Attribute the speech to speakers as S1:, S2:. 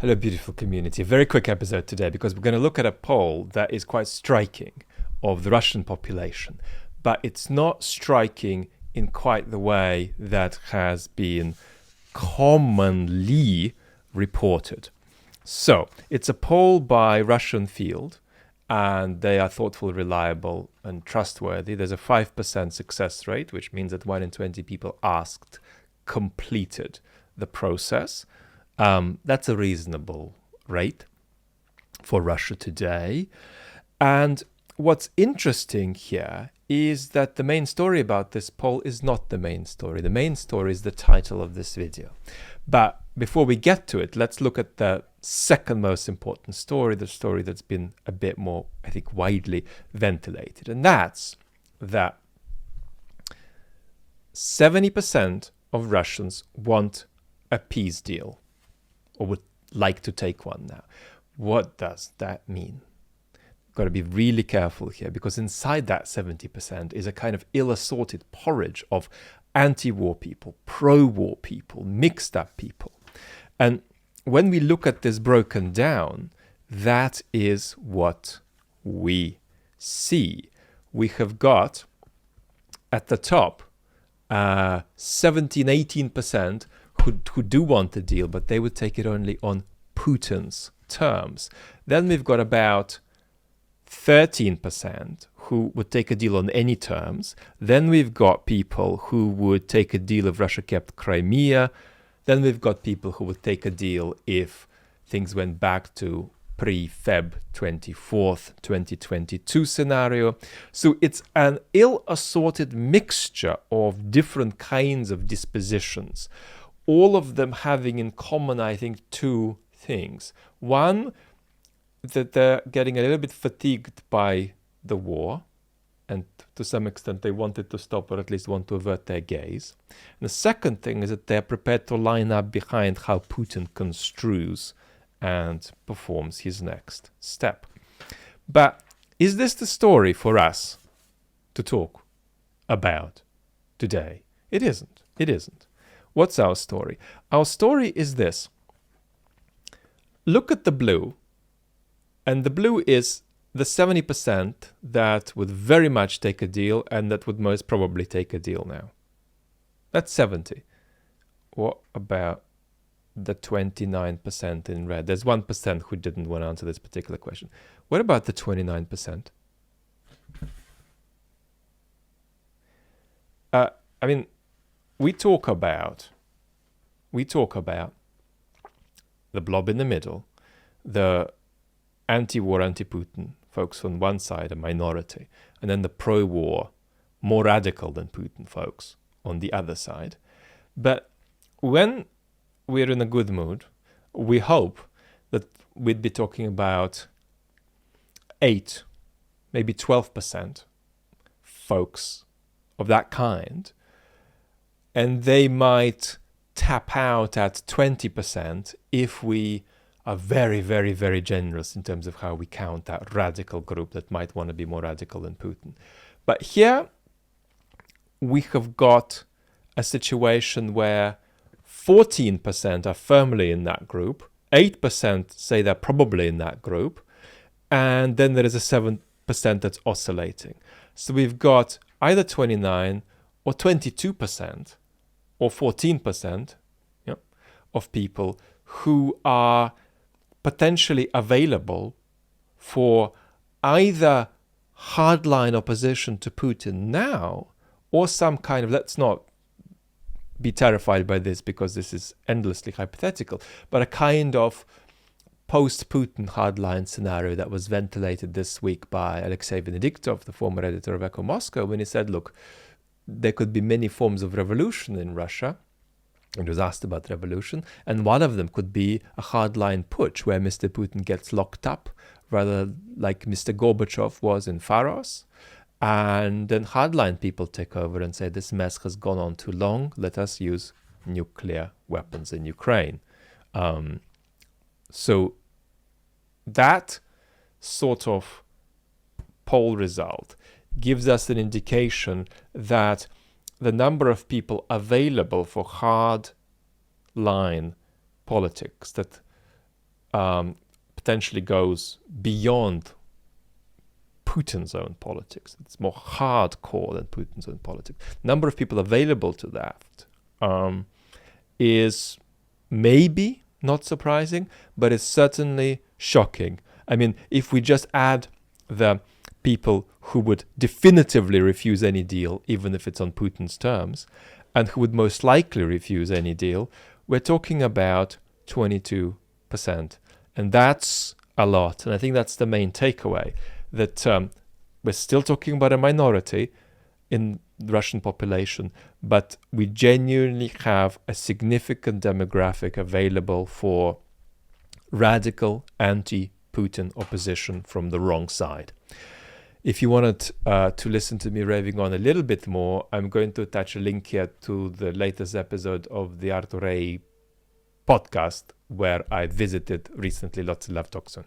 S1: Hello, beautiful community. A very quick episode today because we're going to look at a poll that is quite striking of the Russian population, but it's not striking in quite the way that has been commonly reported. So it's a poll by Russian Field, and they are thoughtful, reliable, and trustworthy. There's a 5% success rate, which means that 1 in 20 people asked completed the process. That's a reasonable rate for Russia today. And what's interesting here is that the main story about this poll is not the main story. The main story is the title of this video. But before we get to it, let's look at the second most important story, the story that's been a bit more, I think, widely ventilated. And that's that 70% of Russians want a peace deal, or would like to take one now. What does that mean? Got to be really careful here, because inside that 70% is a kind of ill-assorted porridge of anti-war people, pro-war people, mixed up people. And when we look at this broken down, that is what we see. We have got at the top 17, 18% who do want the deal, but they would take it only on Putin's terms. Then we've got about 13% who would take a deal on any terms. Then we've got people who would take a deal if Russia kept Crimea. Then we've got people who would take a deal if things went back to pre-Feb 24th, 2022 scenario. So it's an ill-assorted mixture of different kinds of dispositions, all of them having in common, I think, two things. One, that they're getting a little bit fatigued by the war, and to some extent they want it to stop, or at least want to avert their gaze. And the second thing is that they're prepared to line up behind how Putin construes and performs his next step. But is this the story for us to talk about today? It isn't. It isn't. What's our story? Our story is this. Look at the blue, and the blue is the 70% that would very much take a deal and that would most probably take a deal now. That's 70. What about the 29% in red? There's 1% who didn't want to answer this particular question. What about the 29%? I mean, we talk about the blob in the middle, the anti-war, anti-Putin folks on one side, a minority, and then the pro-war, more radical than Putin folks on the other side. But when we're in a good mood, we hope that we'd be talking about 8, maybe 12% folks of that kind, and they might tap out at 20% if we are very, very, very generous in terms of how we count that radical group that might want to be more radical than Putin. But here we have got a situation where 14% are firmly in that group, 8% say they're probably in that group, and then there is a 7% that's oscillating. So we've got either 29 or 22% or 14% of people who are potentially available for either hardline opposition to Putin now, or some kind of, let's not be terrified by this because this is endlessly hypothetical, but a kind of post-Putin hardline scenario that was ventilated this week by Alexei Venediktov, the former editor of Echo Moscow, when he said, look, there could be many forms of revolution in Russia. It was asked about revolution, and one of them could be a hardline putsch where Mr. Putin gets locked up, rather like Mr. Gorbachev was in Faros, and then hardline people take over and say, this mess has gone on too long, let us use nuclear weapons in Ukraine. So that sort of poll result gives us an indication that the number of people available for hard line politics, that potentially goes beyond Putin's own politics. It's more hardcore than Putin's own politics. Number of people available to that is maybe not surprising, but it's certainly shocking. I mean, if we just add the people who would definitively refuse any deal, even if it's on Putin's terms, and who would most likely refuse any deal, we're talking about 22%. And that's a lot. And I think that's the main takeaway, that we're still talking about a minority in the Russian population, but we genuinely have a significant demographic available for radical anti-Putin opposition from the wrong side. If you wanted to listen to me raving on a little bit more, I'm going to attach a link here to the latest episode of the Arturei podcast, where I visited recently. Lots of love, talk soon.